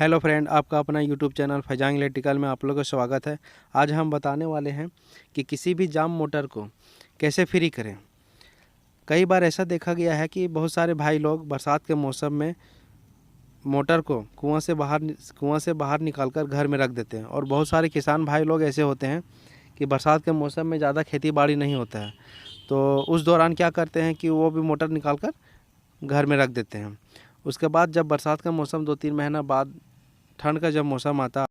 Hello friend, आपका अपना YouTube channel Faizan electrical में आप लोगों का स्वागत है। आज हम बताने वाले हैं कि किसी भी जाम मोटर को कैसे फ्री करें। कई बार ऐसा देखा गया है कि बहुत सारे भाई लोग बरसात के मौसम में मोटर को कुआं से बाहर निकाल कर घर में रख देते हैं, और बहुत सारे किसान भाई लोग ऐसे होते हैं कि बरसात के मौसम में ज़्यादा खेती बाड़ी नहीं होता है, तो उस दौरान क्या करते हैं कि वो भी मोटर निकाल कर घर में रख देते हैं। उसके बाद जब बरसात का मौसम 2-3 महीना बाद ठंड का जब मौसम आता,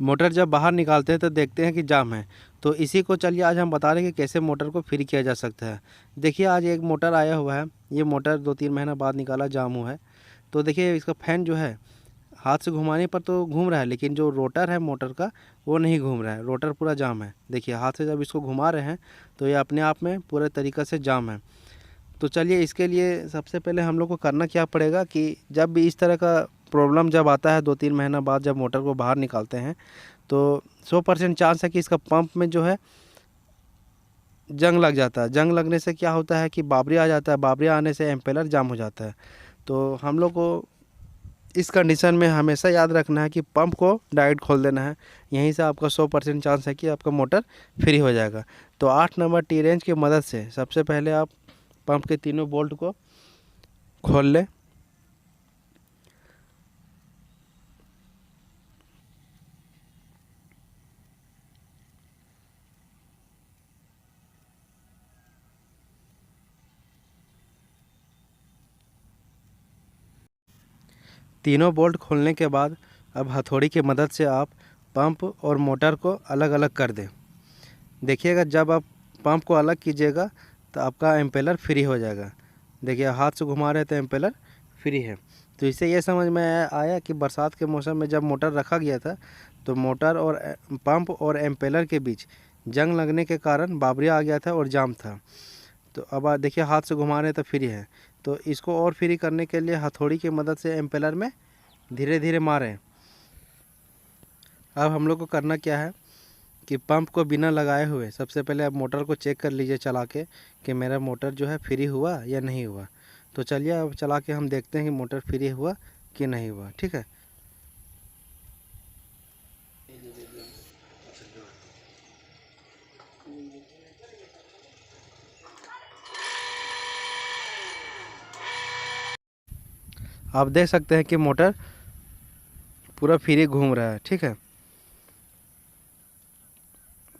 मोटर जब बाहर निकालते हैं तो देखते हैं कि जाम है। तो इसी को चलिए आज हम बता रहे हैं कि कैसे मोटर को फ्री किया जा सकता है। देखिए, आज एक मोटर आया हुआ है। ये मोटर 2-3 महीना बाद निकाला जाम हुआ है। तो देखिए, इसका फैन जो है हाथ से घुमाने पर तो घूम रहा है, लेकिन जो रोटर है मोटर का वो नहीं घूम रहा है। रोटर पूरा जाम है। देखिए, हाथ से जब इसको घुमा रहे हैं तो ये अपने आप में पूरे तरीक़े से जाम है। तो चलिए, इसके लिए सबसे पहले हम लोग को करना क्या पड़ेगा कि जब भी इस तरह का प्रॉब्लम जब आता है 2-3 महीना बाद जब मोटर को बाहर निकालते हैं, तो 100% चांस है कि इसका पंप में जो है जंग लग जाता है। जंग लगने से क्या होता है कि बाबरी आ जाता है। बाबरी आने से एम्पेलर जाम हो जाता है। तो हम लोग को इस कंडीशन में हमेशा याद रखना है कि पंप को डायरेक्ट खोल देना है। यहीं से आपका 100% चांस है कि आपका मोटर फ्री हो जाएगा। तो 8 नंबर टी रेंज की मदद से सबसे पहले आप पंप के तीनों बोल्ट को खोल लें। तीनों बोल्ट खोलने के बाद अब हथौड़ी की मदद से आप पंप और मोटर को अलग अलग कर दें। देखिएगा, जब आप पंप को अलग कीजिएगा तो आपका एम्पेलर फ्री हो जाएगा। देखिए, हाथ से घुमा रहे तो एम्पेलर फ्री है। तो इससे ये समझ में आया कि बरसात के मौसम में जब मोटर रखा गया था तो मोटर और पंप और एम्पेलर के बीच जंग लगने के कारण बाबरिया आ गया था और जाम था। तो अब देखिए, हाथ से घुमा रहे तो फ्री है। तो इसको और फ्री करने के लिए हथौड़ी की मदद से एम्पेलर में धीरे धीरे मारें। अब हम लोग को करना क्या है कि पंप को बिना लगाए हुए सबसे पहले आप मोटर को चेक कर लीजिए चला के कि मेरा मोटर जो है फ्री हुआ या नहीं हुआ। तो चलिए अब चला के हम देखते हैं कि मोटर फ्री हुआ कि नहीं हुआ। ठीक है। आप देख सकते हैं कि मोटर पूरा फ्री घूम रहा है। ठीक है।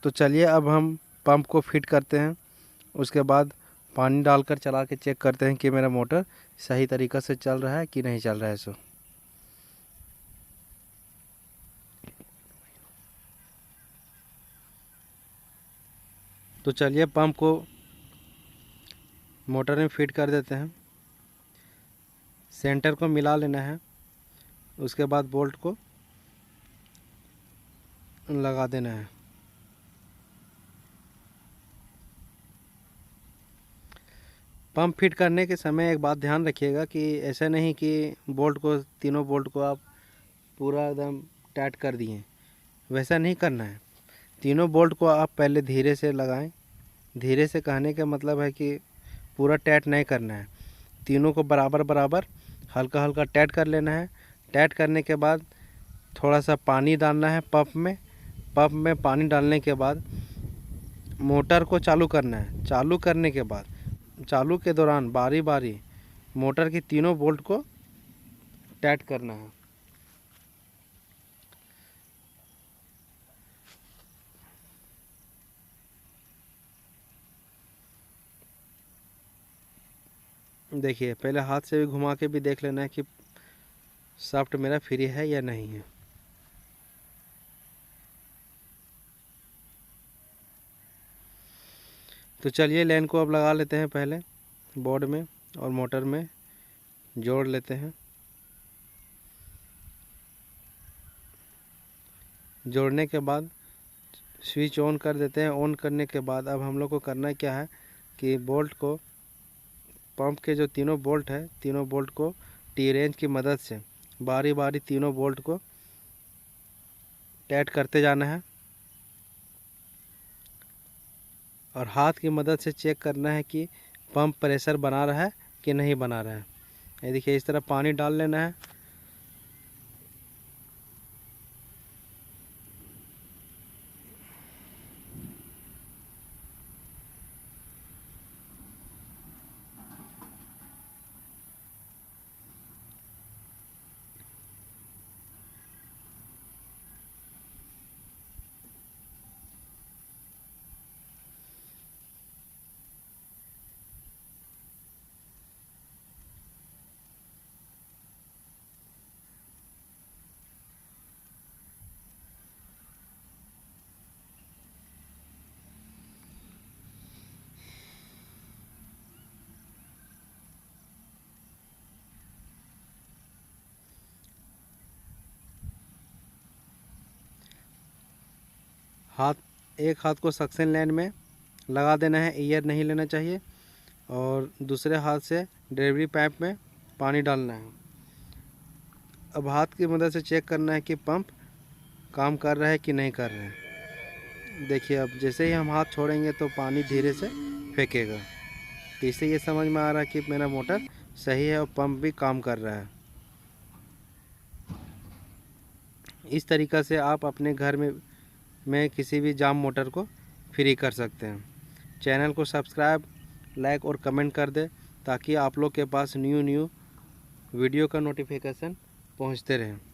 तो चलिए अब हम पंप को फिट करते हैं। उसके बाद पानी डालकर चला के चेक करते हैं कि मेरा मोटर सही तरीक़ा से चल रहा है कि नहीं चल रहा है। सो तो चलिए पंप को मोटर में फिट कर देते हैं। सेंटर को मिला लेना है। उसके बाद बोल्ट को लगा देना है। पंप फिट करने के समय एक बात ध्यान रखिएगा कि ऐसा नहीं कि तीनों बोल्ट को आप पूरा एकदम टाइट कर दिए। वैसा नहीं करना है। तीनों बोल्ट को आप पहले धीरे से लगाएं। धीरे से कहने का मतलब है कि पूरा टाइट नहीं करना है। तीनों को बराबर बराबर हल्का हल्का टाइट कर लेना है। टाइट करने के बाद थोड़ा सा पानी डालना है पंप में। पंप में पानी डालने के बाद मोटर को चालू करना है। चालू करने के बाद चालू के दौरान बारी बारी मोटर की तीनों बोल्ट को टाइट करना है। देखिए, पहले हाथ से भी घुमा के भी देख लेना है कि शाफ्ट मेरा फ्री है या नहीं है। तो चलिए लाइन को अब लगा लेते हैं। पहले बोर्ड में और मोटर में जोड़ लेते हैं। जोड़ने के बाद स्विच ऑन कर देते हैं। ऑन करने के बाद अब हम लोग को करना क्या है कि बोल्ट को, पंप के जो तीनों बोल्ट है, तीनों बोल्ट को टी रेंज की मदद से बारी बारी तीनों बोल्ट को टाइट करते जाना है। और हाथ की मदद से चेक करना है कि पंप प्रेशर बना रहा है कि नहीं बना रहा है। ये देखिए, इस तरह पानी डाल लेना है। एक हाथ को सक्शन लैंड में लगा देना है, एयर नहीं लेना चाहिए, और दूसरे हाथ से डिलीवरी पाइप में पानी डालना है। अब हाथ की मदद से चेक करना है कि पंप काम कर रहा है कि नहीं कर रहा है। देखिए, अब जैसे ही हम हाथ छोड़ेंगे तो पानी धीरे से फेंकेगा। तो इससे ये समझ में आ रहा है कि मेरा मोटर सही है और पंप भी काम कर रहा है। इस तरीक़ा से आप अपने घर में किसी भी जाम मोटर को फ्री कर सकते हैं। चैनल को सब्सक्राइब, लाइक और कमेंट कर दें ताकि आप लोग के पास न्यू वीडियो का नोटिफिकेशन पहुंचते रहे।